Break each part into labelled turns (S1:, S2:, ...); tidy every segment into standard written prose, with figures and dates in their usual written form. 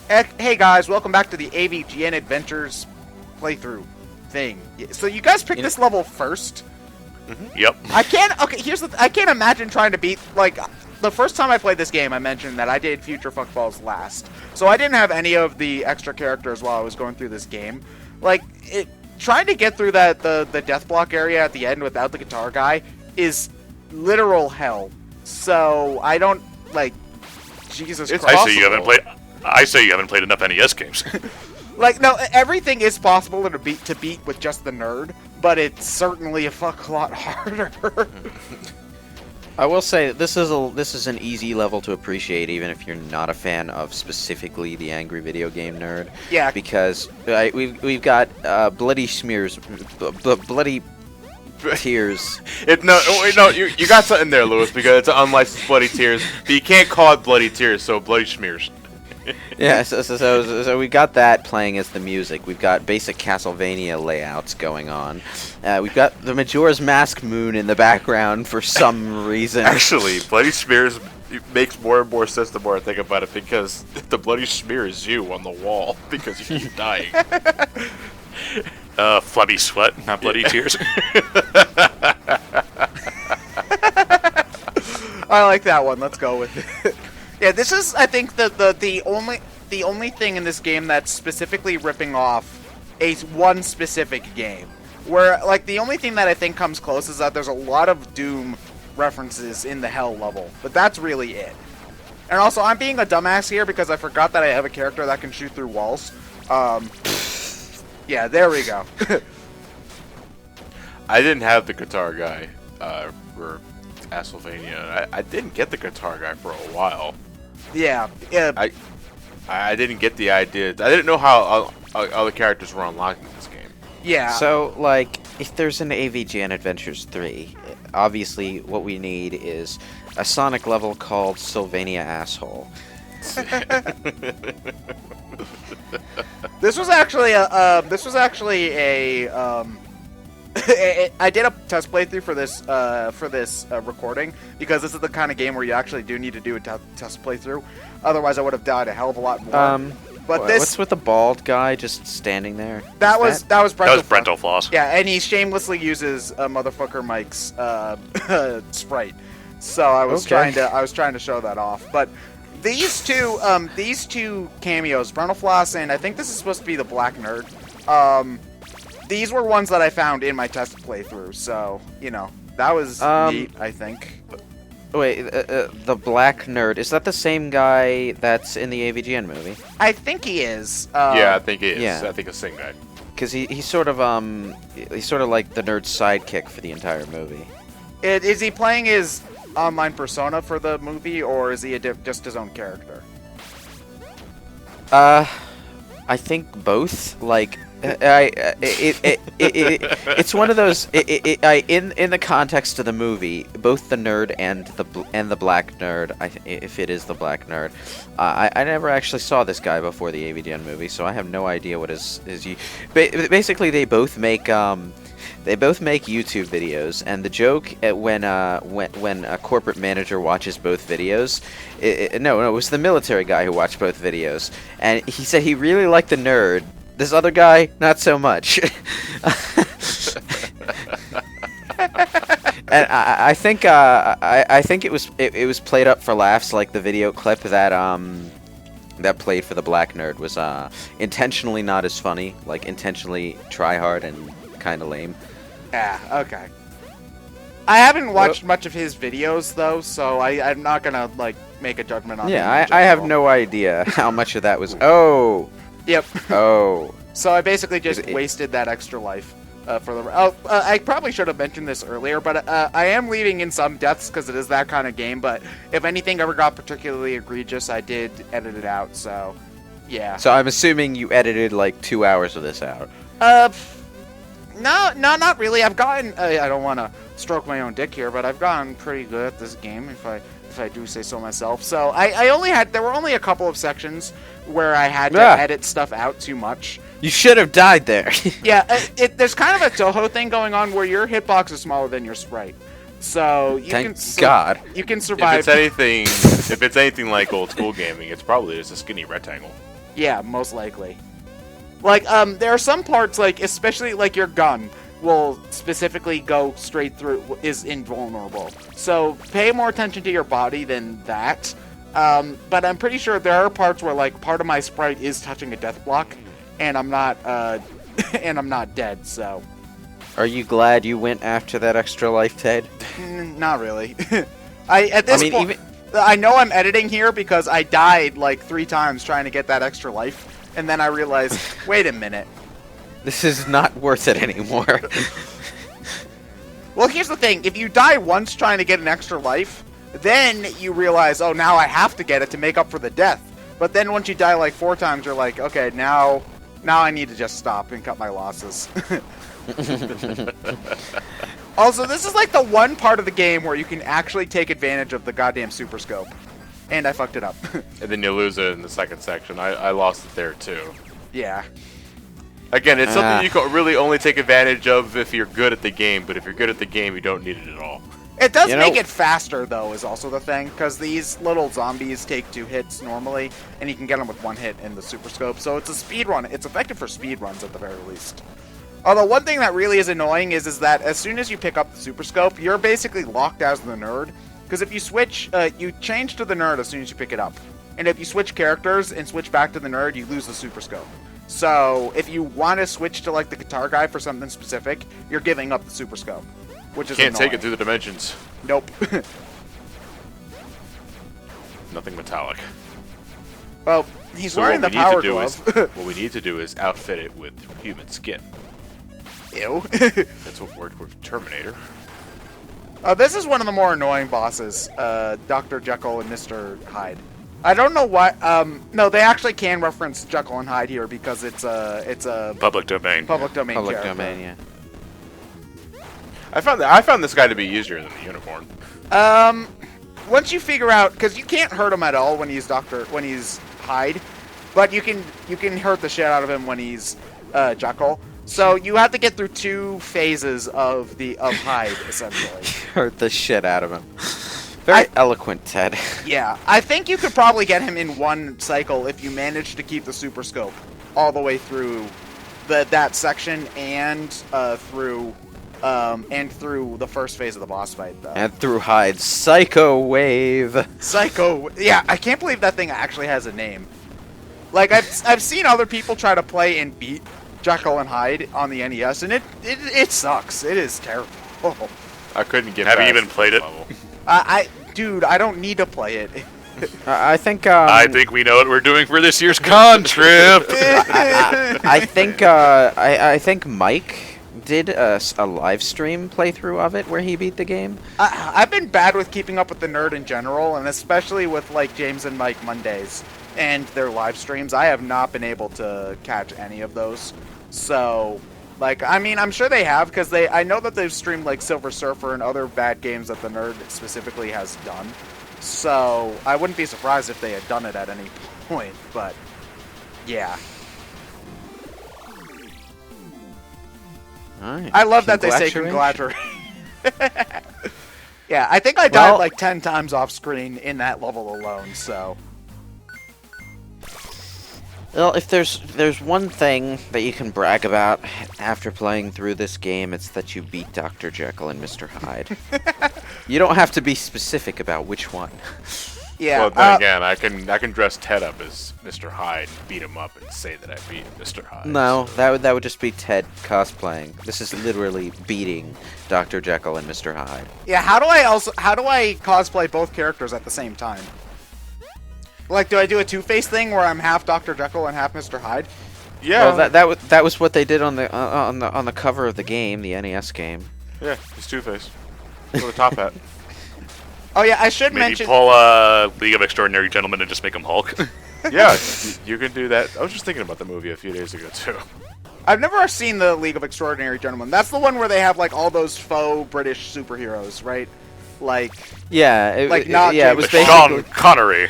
S1: Hey guys, welcome back to the AVGN Adventures playthrough thing. So you guys picked this level first?
S2: Yep.
S1: I can't imagine trying to beat, like, the first time I played this game, I mentioned that I did Future Fuckballs last. So I didn't have any of the extra characters while I was going through this game. Like, trying to get through the death block area at the end without the guitar guy is literal hell. So I don't, like, Jesus Christ.
S2: I say you haven't played enough NES games.
S1: Like, no, everything is possible to beat with just the nerd, but it's certainly a lot harder.
S3: I will say this is an easy level to appreciate, even if you're not a fan of specifically the angry video game nerd.
S1: Yeah.
S3: Because we've got bloody smears, bloody tears.
S4: No, you got something there, Lewis, because it's an unlicensed bloody tears, but you can't call it bloody tears, so bloody smears.
S3: Yeah, so we got that playing as the music. We've got basic Castlevania layouts going on. We've got the Majora's Mask moon in the background for some reason.
S4: Actually, bloody smears makes more and more sense the more I think about it, because the bloody smear is you on the wall because you keep dying.
S2: Bloody sweat, not bloody tears.
S1: I like that one. Let's go with it. Yeah, this is, I think, the only thing in this game that's specifically ripping off one specific game. Where, like, the only thing that I think comes close is that there's a lot of Doom references in the Hell level, but that's really it. And also, I'm being a dumbass here because I forgot that I have a character that can shoot through walls. Yeah, there we go.
S4: I didn't have the guitar guy for Castlevania. I didn't get the guitar guy for a while.
S1: Yeah.
S4: I didn't get the idea. I didn't know how other characters were unlocked in this game.
S1: Yeah.
S3: So, like, if there's an AVGN Adventures 3, obviously what we need is a Sonic level called Sylvania Asshole.
S1: This was actually a I did a test playthrough for this recording because this is the kind of game where you actually do need to do a test playthrough. Otherwise, I would have died a hell of a lot more. But
S3: what's with the bald guy just standing there?
S1: That was
S2: Brental Floss.
S1: Yeah, and he shamelessly uses motherfucker Mike's sprite. So I was trying to show that off. But these two cameos, Brental Floss, and I think this is supposed to be the Black Nerd. These were ones that I found in my test playthrough, so, you know, that was neat, I think.
S3: Wait, the Black Nerd, is that the same guy that's in the AVGN movie?
S1: I think he is.
S4: Yeah, I think he is.
S3: Yeah.
S4: I think it's the same guy.
S3: Because he's sort of like the nerd's sidekick for the entire movie.
S1: Is he playing his online persona for the movie, or is he just his own character?
S3: I think both. Like, it's one of those. In the context of the movie, both the nerd and the black nerd. If it is the black nerd, I never actually saw this guy before the AVGN movie, so I have no idea what his. Basically, they both make YouTube videos, and the joke when a corporate manager watches both videos, it was the military guy who watched both videos, and he said he really liked the nerd. This other guy, not so much. And I think it was played up for laughs, like the video clip that played for the black nerd was intentionally not as funny, like intentionally try hard and kind of lame.
S1: Yeah, okay. I haven't watched much of his videos though, so I'm not gonna like make a judgment on.
S3: Yeah, I have no idea how much of that was. Oh.
S1: Yep.
S3: Oh.
S1: So I basically just wasted that extra life for the. I probably should have mentioned this earlier, but I am leaving in some deaths because it is that kind of game. But if anything ever got particularly egregious, I did edit it out. So, yeah.
S3: So I'm assuming you edited like 2 hours of this out.
S1: No, not really. I've gotten. I don't want to stroke my own dick here, but I've gotten pretty good at this game, if I do say so myself. So there were only a couple of sections where I had to edit stuff out too much.
S3: You should have died there.
S1: Yeah, there's kind of a Toho thing going on where your hitbox is smaller than your sprite. So you
S3: Thank God.
S1: You can survive.
S4: If it's anything like old school gaming, it's probably just a skinny rectangle.
S1: Yeah, most likely. Like, there are some parts, like, especially, like, your gun will specifically go straight through, is invulnerable. So, pay more attention to your body than that. But I'm pretty sure there are parts where, like, part of my sprite is touching a death block, and I'm not, and I'm not dead, so...
S3: Are you glad you went after that extra life, Ted?
S1: Not really. At this point, I know I'm editing here because I died, like, 3 times trying to get that extra life. And then I realized, wait a minute.
S3: This is not worth it anymore.
S1: Well, here's the thing. If you die once trying to get an extra life, then you realize, oh, now I have to get it to make up for the death. But then once you die like 4 times, you're like, okay, now I need to just stop and cut my losses. Also, this is like the one part of the game where you can actually take advantage of the goddamn super scope. And I fucked it up.
S4: And then you lose it in the second section. I lost it there too.
S1: Yeah.
S4: Again, it's something you can really only take advantage of if you're good at the game, but if you're good at the game, you don't need it at all.
S1: It does make it faster, though, is also the thing, because these little zombies take 2 hits normally, and you can get them with 1 hit in the super scope, so it's a speed run. It's effective for speed runs at the very least. Although one thing that really is annoying is that as soon as you pick up the super scope, you're basically locked as the nerd. Because if you switch, you change to the nerd as soon as you pick it up. And if you switch characters and switch back to the nerd, you lose the super scope. So if you want to switch to like the guitar guy for something specific, you're giving up the super scope, which is
S4: Can't
S1: annoying.
S4: take it through the dimensions.
S1: Nope.
S4: Nothing metallic.
S1: Well, he's
S4: So
S1: wearing the power glove.
S4: What we need to do is outfit it with human skin.
S1: Ew.
S4: That's what worked with Terminator.
S1: This is one of the more annoying bosses, Dr. Jekyll and Mr. Hyde. I don't know why. No, they actually can reference Jekyll and Hyde here because it's a
S2: Public domain.
S1: public domain
S3: Public
S1: character.
S3: domain, yeah.
S4: I found this guy to be easier than the unicorn.
S1: Once you figure out, because you can't hurt him at all when he's Hyde, but you can hurt the shit out of him when he's Jekyll. So you have to get through 2 phases of Hyde essentially.
S3: Hurt the shit out of him. Very eloquent, Ted.
S1: Yeah, I think you could probably get him in 1 cycle if you manage to keep the super scope all the way through that section and through the first phase of the boss fight, though.
S3: And through Hyde's Psycho Wave.
S1: Psycho. Yeah, I can't believe that thing actually has a name. Like I've seen other people try to play and beat Jekyll and Hyde on the NES, and it sucks. It is terrible.
S4: I couldn't get.
S2: Have you
S4: past
S2: even played it?
S4: level.
S1: Dude, I don't need to play it.
S3: I think.
S2: I think we know what we're doing for this year's con trip.
S3: I think Mike did a live stream playthrough of it where he beat the game.
S1: I've been bad with keeping up with the nerd in general, and especially with like James and Mike Mondays and their live streams. I have not been able to catch any of those. So, like, I mean, I'm sure they have because I know that they've streamed like Silver Surfer and other bad games that the nerd specifically has done. So I wouldn't be surprised if they had done it at any point. But yeah.
S3: Alright.
S1: I love that they say congratulations. Yeah, I think I died like 10 times off screen in that level alone, so.
S3: Well, if there's one thing that you can brag about after playing through this game, it's that you beat Dr. Jekyll and Mr. Hyde. You don't have to be specific about which one.
S1: Yeah.
S4: Well, then again, I can dress Ted up as Mr. Hyde, beat him up, and say that I beat Mr. Hyde.
S3: No, that would just be Ted cosplaying. This is literally beating Dr. Jekyll and Mr. Hyde.
S1: Yeah, how do I cosplay both characters at the same time? Like, do I do a Two-Face thing where I'm half Dr. Jekyll and half Mr. Hyde?
S4: Yeah.
S3: Well, that was what they did on the cover of the game, the NES game.
S4: Yeah, he's Two-Face. With a top hat.
S1: Oh yeah, I should
S2: Maybe
S1: mention.
S2: pull League of Extraordinary Gentlemen and just make him Hulk.
S4: Yeah, you can do that. I was just thinking about the movie a few days ago, too.
S1: I've never seen the League of Extraordinary Gentlemen. That's the one where they have like all those faux British superheroes, right? Like.
S3: Yeah,
S1: it was
S2: But Sean Connery.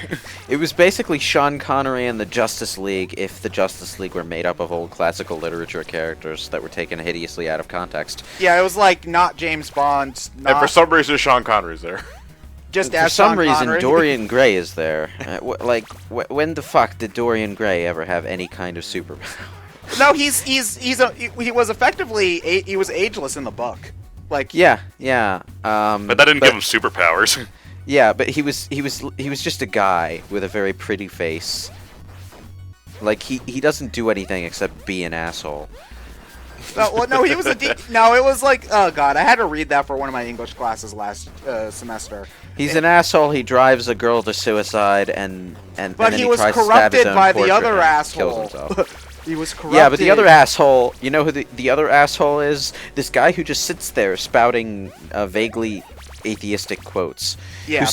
S3: It was basically Sean Connery and the Justice League if the Justice League were made up of old classical literature characters that were taken hideously out of context.
S1: Yeah, it was like not James Bond.
S4: And for some reason, Sean Connery's there.
S1: just
S3: For
S1: as
S3: some
S1: Sean
S3: reason,
S1: Connery.
S3: Dorian Gray is there. When the fuck did Dorian Gray ever have any kind of superpower?
S1: No, he was effectively he was ageless in the book. Like
S3: Yeah.
S2: But that didn't give him superpowers.
S3: Yeah, but he was just a guy with a very pretty face. Like he doesn't do anything except be an asshole.
S1: no, he was no, it was like, oh god, I had to read that for one of my English classes last semester.
S3: He's an asshole. He drives a girl to suicide, and
S1: But
S3: then
S1: he
S3: he
S1: was
S3: tries to stab his
S1: corrupted
S3: own
S1: by the
S3: portrait
S1: other
S3: and kills
S1: asshole.
S3: himself.
S1: He was corrupted.
S3: Yeah, but the other asshole, you know who the other asshole is? This guy who just sits there spouting vaguely atheistic quotes.
S1: Yeah.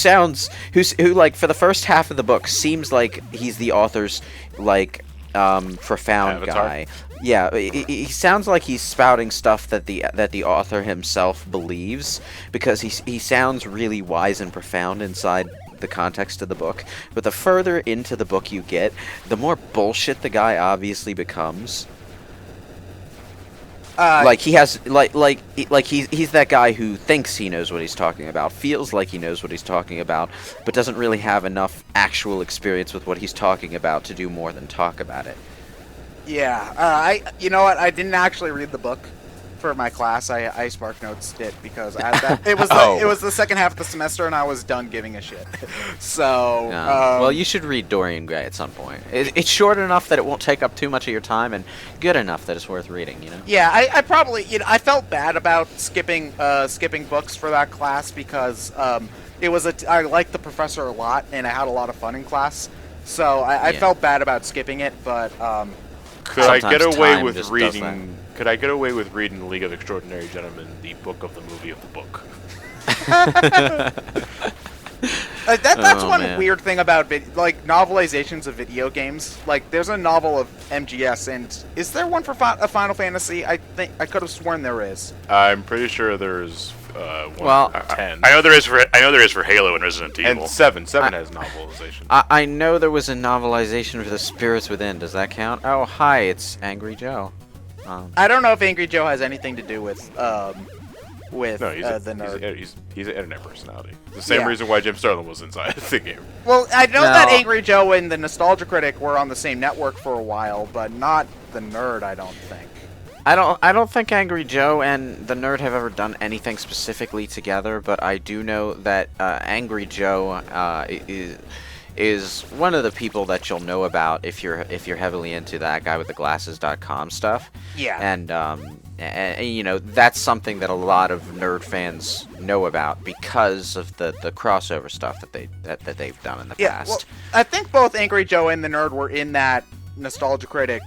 S3: Who like for the first half of the book seems like he's the author's like profound
S4: Avatar?
S3: guy. Yeah, he sounds like he's spouting stuff that the author himself believes, because he sounds really wise and profound inside the context of the book. But the further into the book you get, the more bullshit the guy obviously becomes. Like he has he's that guy who thinks he knows what he's talking about, feels like he knows what he's talking about, but doesn't really have enough actual experience with what he's talking about to do more than talk about it.
S1: Yeah, you know what? I didn't actually read the book for my class. I Spark Notes it because it was the second half of the semester and I was done giving a shit. So
S3: well, you should read Dorian Gray at some point. It's short enough that it won't take up too much of your time, and good enough that it's worth reading. You know.
S1: Yeah, I probably I felt bad about skipping books for that class because I liked the professor a lot and I had a lot of fun in class. So I felt bad about skipping it, but
S4: Could I get
S3: Sometimes
S4: away
S3: time
S4: with
S3: just does
S4: reading? Could I get away with reading League of Extraordinary Gentlemen, the book of the movie of the book?
S1: That's
S3: Oh,
S1: one
S3: man.
S1: weird thing about novelizations of video games. Like, there's a novel of MGS, and is there one for a Final Fantasy? I think I could have sworn there is.
S4: I'm pretty sure there's one
S3: Well,
S4: for 10.
S2: I know there is for Halo and Resident Evil.
S4: And 7 has novelization.
S3: I know there was a novelization for The Spirits Within. Does that count? Oh, hi, it's Angry Joe.
S1: I don't know if Angry Joe has anything to do with
S4: No,
S1: the nerd.
S4: he's an internet personality. The same
S1: Yeah.
S4: reason why Jim Sterling was inside the game.
S1: Well, I know
S3: No.
S1: that Angry Joe and the Nostalgia Critic were on the same network for a while, but not the nerd, I don't think.
S3: I don't think Angry Joe and the Nerd have ever done anything specifically together, but I do know that Angry Joe is one of the people that you'll know about if you're heavily into that guy with the glasses.com stuff.
S1: Yeah.
S3: And you know, that's something that a lot of nerd fans know about because of the crossover stuff that they've done in the past.
S1: Well, I think both Angry Joe and the Nerd were in that Nostalgia Critic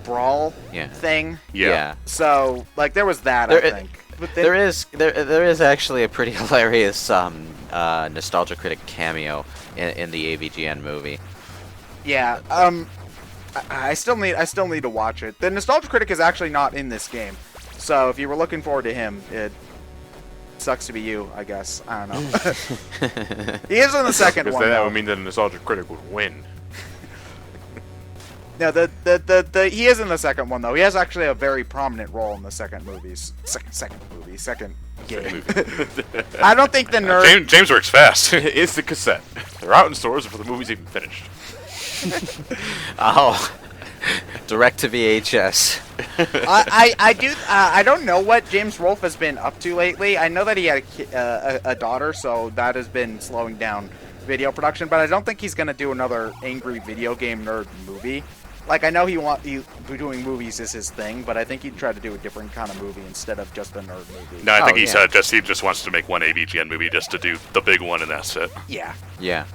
S1: brawl thing.
S3: Yeah.
S1: So, like, there was that, I think. But then,
S3: there is actually a pretty hilarious Nostalgia Critic cameo in the AVGN movie.
S1: yeah. I still need to watch it. The Nostalgia Critic is actually not in this game, so if you were looking forward to him, it sucks to be you, I guess. I don't know. He is in the second
S4: Because
S1: one.
S4: then that
S1: though.
S4: would mean that the Nostalgia Critic would win.
S1: No, he is in the second one though. He has actually a very prominent role in the second game. I don't think the nerd.
S2: James works fast.
S4: It's the cassette. They're out in stores before the movie's even finished.
S3: Oh, direct to VHS.
S1: I don't know what James Rolfe has been up to lately. I know that he had a daughter, so that has been slowing down video production. But I don't think he's gonna do another angry video game nerd movie. Like, I know doing movies is his thing, but I think he'd try to do a different kind of movie instead of just a nerd movie.
S2: No, I think
S3: yeah.
S2: he just wants to make one AVGN movie just to do the big one, and that's it.
S1: Yeah.
S3: Yeah.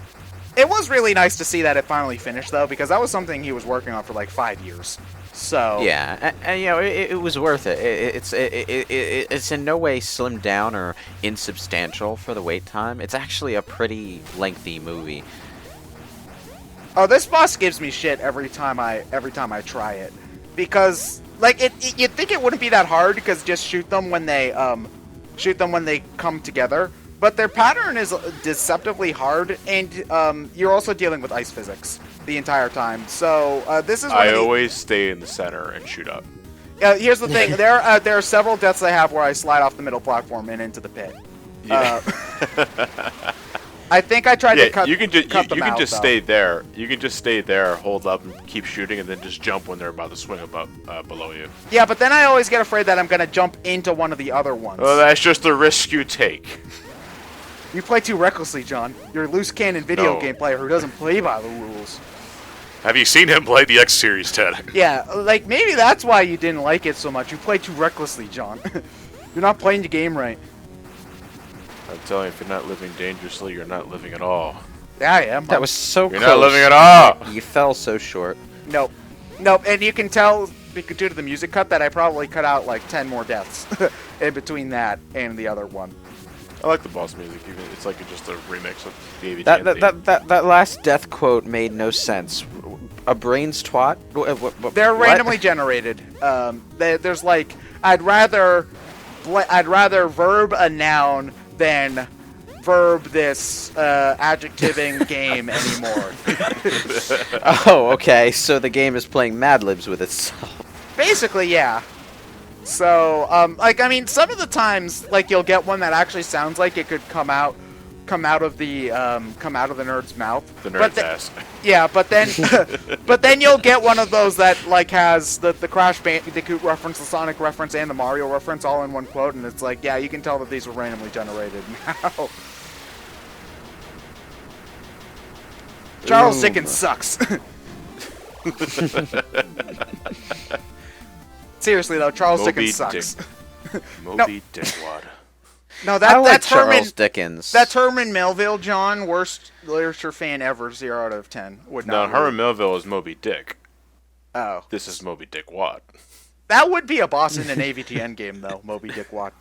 S1: It was really nice to see that it finally finished, though, because that was something he was working on for like 5 years. So
S3: Yeah, and you know, it was worth it. It's in no way slimmed down or insubstantial for the wait time. It's actually a pretty lengthy movie.
S1: Oh, this boss gives me shit every time I try it, because like you'd think it wouldn't be that hard because just shoot them when they come together, but their pattern is deceptively hard, and you're also dealing with ice physics the entire time. So this is
S4: I always stay in the center and shoot up.
S1: here's the thing: there are several deaths I have where I slide off the middle platform and into the pit.
S4: Yeah.
S1: I think I tried
S4: Yeah,
S1: to cut.
S4: you can just
S1: cut them
S4: you can
S1: out,
S4: just
S1: though.
S4: stay there. You can just stay there, hold up, and keep shooting, and then just jump when they're about to swing above below you.
S1: Yeah, but then I always get afraid that I'm gonna jump into one of the other ones.
S4: Well, that's just the risk you take.
S1: You play too recklessly, John. You're a loose cannon video
S4: No.
S1: game player who doesn't play by the rules.
S2: Have you seen him play the X Series, Ted?
S1: Yeah, like maybe that's why you didn't like it so much. You play too recklessly, John. You're not playing the game right.
S4: I'm telling you, if you're not living dangerously, you're not living at all.
S1: Yeah, I am.
S3: That was so
S4: You're
S3: close.
S4: not living at all.
S3: You fell so short.
S1: Nope. Nope, and you can tell due to the music cut that I probably cut out like 10 more deaths in between that and the other one.
S4: I like the boss music. Even it's like just a remix of the AVGN theme.
S3: That last death quote made no sense. A brain's twat?
S1: They're
S3: What?
S1: randomly generated. There's like I'd rather verb a noun than verb this adjectiving game anymore.
S3: Oh, okay. So the game is playing Mad Libs with itself.
S1: Basically, yeah. So, like, I mean, some of the times, like, you'll get one that actually sounds like it could come out of the nerd's mouth.
S4: The
S1: But
S4: nerd's ass.
S1: Yeah, but then, but then you'll get one of those that like has the Crash Bandicoot reference, the Sonic reference, and the Mario reference all in one quote, and it's like, yeah, you can tell that these were randomly generated now. Charles Dickens sucks. Seriously though, Charles
S4: Moby
S1: Dickens sucks.
S4: Moby Dickwad.
S1: No,
S3: I like
S1: that's
S3: Charles
S1: Herman.
S3: Dickens.
S1: That's Herman Melville, John. Worst literature fan ever. 0 out of 10. Would
S4: No,
S1: not.
S4: Herman Melville is Moby Dick.
S1: Oh,
S4: This is Moby Dickwad.
S1: that would be a boss in an AVGN game, though. Moby Dick Watt.